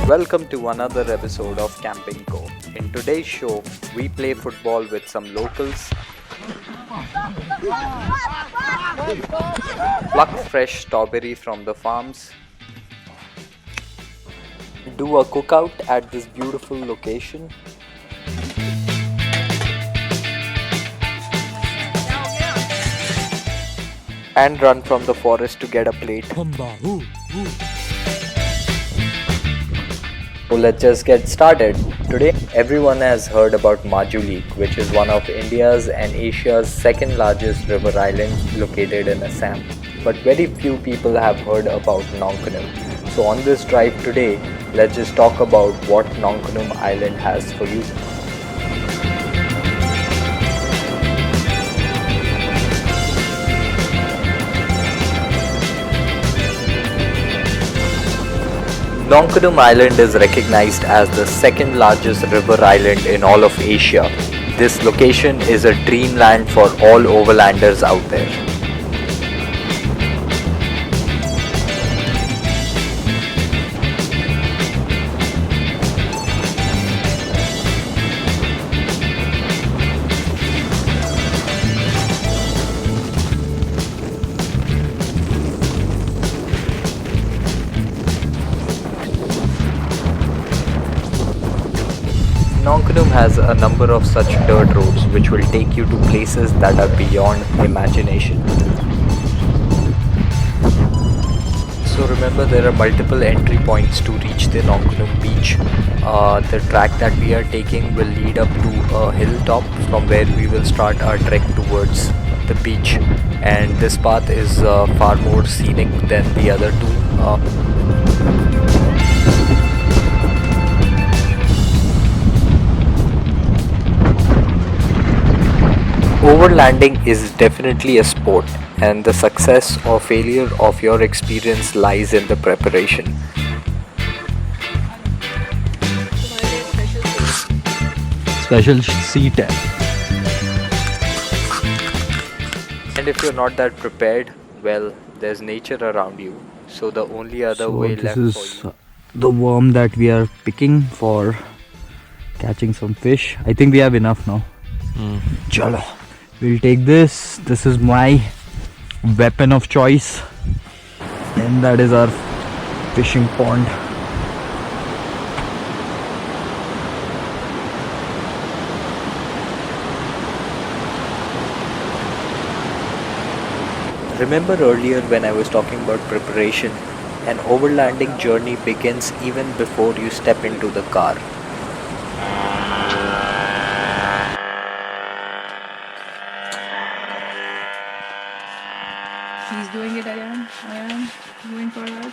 Welcome to another episode of Camping Co. In today's show, we play football with some locals, pluck fresh strawberry from the farms, do a cookout at this beautiful location, and run from the forest to get a plate. So let's just get started. Today, everyone has heard about Majuli, which is one of India's and Asia's second largest river island located in Assam. But very few people have heard about Nongkhnum. So on this drive today, let's just talk about what Nongkhnum Island has for you. Nongkhnum Island is recognized as the second largest river island in all of Asia. This location is a dreamland for all overlanders out there. Nongkhnum has a number of such dirt roads which will take you to places that are beyond imagination. So remember, there are multiple entry points to reach the Nongkhnum beach. The track that we are taking will lead up to a hilltop from where we will start our trek towards the beach, and this path is far more scenic than the other two. Overlanding is definitely a sport, and the success or failure of your experience lies in the preparation. Special seat. And if you're not that prepared, well, there's nature around you. So the only other way left This is for you. the worm that we are picking for catching some fish. I think we have enough now. Chalo. We'll take this. This is my weapon of choice, and that is our fishing pond. Remember earlier when I was talking about preparation? An overlanding journey begins even before you step into the car. He's doing it, I am going forward,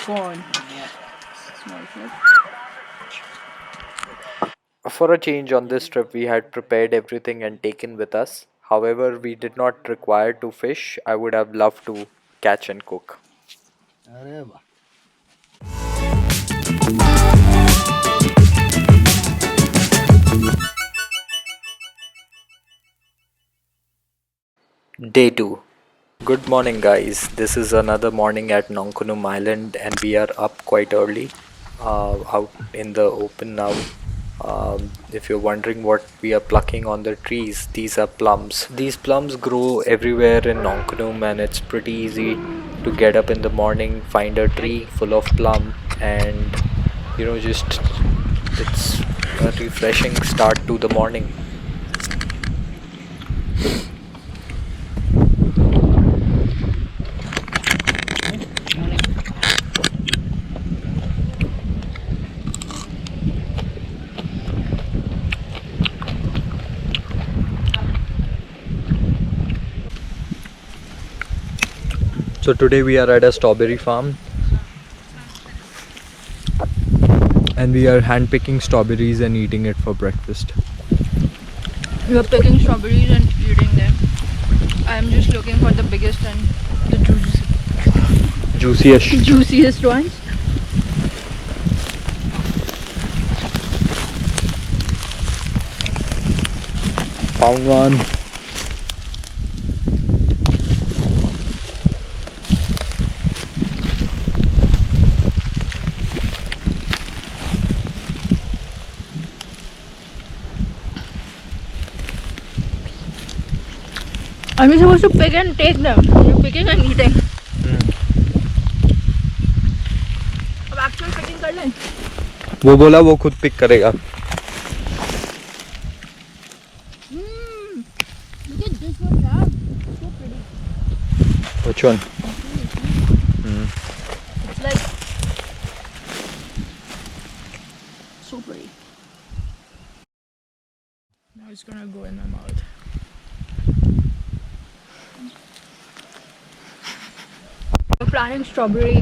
gone. Small flip. For a change on this trip, we had prepared everything and taken with us. However, we did not require to fish. I would have loved to catch and cook. Day 2. Good morning, guys. This is another morning at Nongkhnum Island, and we are up quite early, out in the open now. If you're wondering what we are plucking on the trees, these are plums. These plums grow everywhere in Nongkhnum, and it's pretty easy to get up in the morning, find a tree full of plum, and just it's a refreshing start to the morning. So today we are at a strawberry farm, and we are hand picking strawberries and eating it for breakfast. We are picking strawberries and eating them. I am just looking for the biggest and the juiciest ones. Found one. Are we supposed to pick and take them? You're picking and eating. अब actual picking कर लें? वो बोला वो खुद pick करेगा. Look at this one, yeah. So pretty. Which one? It's like so pretty. Now it's gonna go in my mouth. We're planning strawberry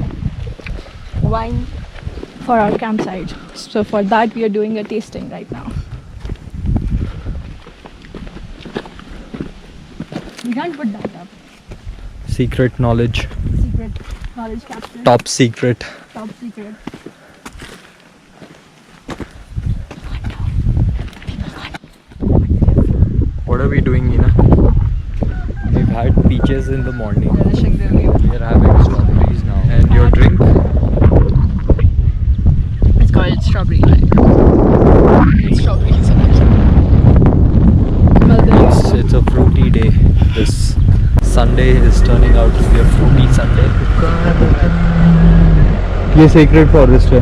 wine for our campsite. So for that we are doing a tasting right now. We can't put that up. Secret knowledge. Secret knowledge capture. Top secret. Top secret. What are we doing, Nina? We've had peaches in the morning. Relishing the view. We are having strawberries now. And your drink? It's called strawberry wine. It's strawberries. It's a fruity day. This Sunday is turning out to be a fruity Sunday. ये sacred forest है.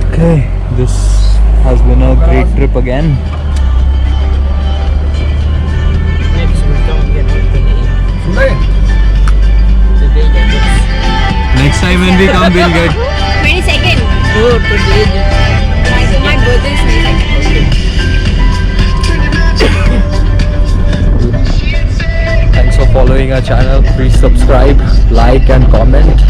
Okay, this has been a great trip again. Next time when we come, we'll get 22nd. Oh, today. My birthday is 22nd. Thanks for following our channel. Please subscribe, like and comment.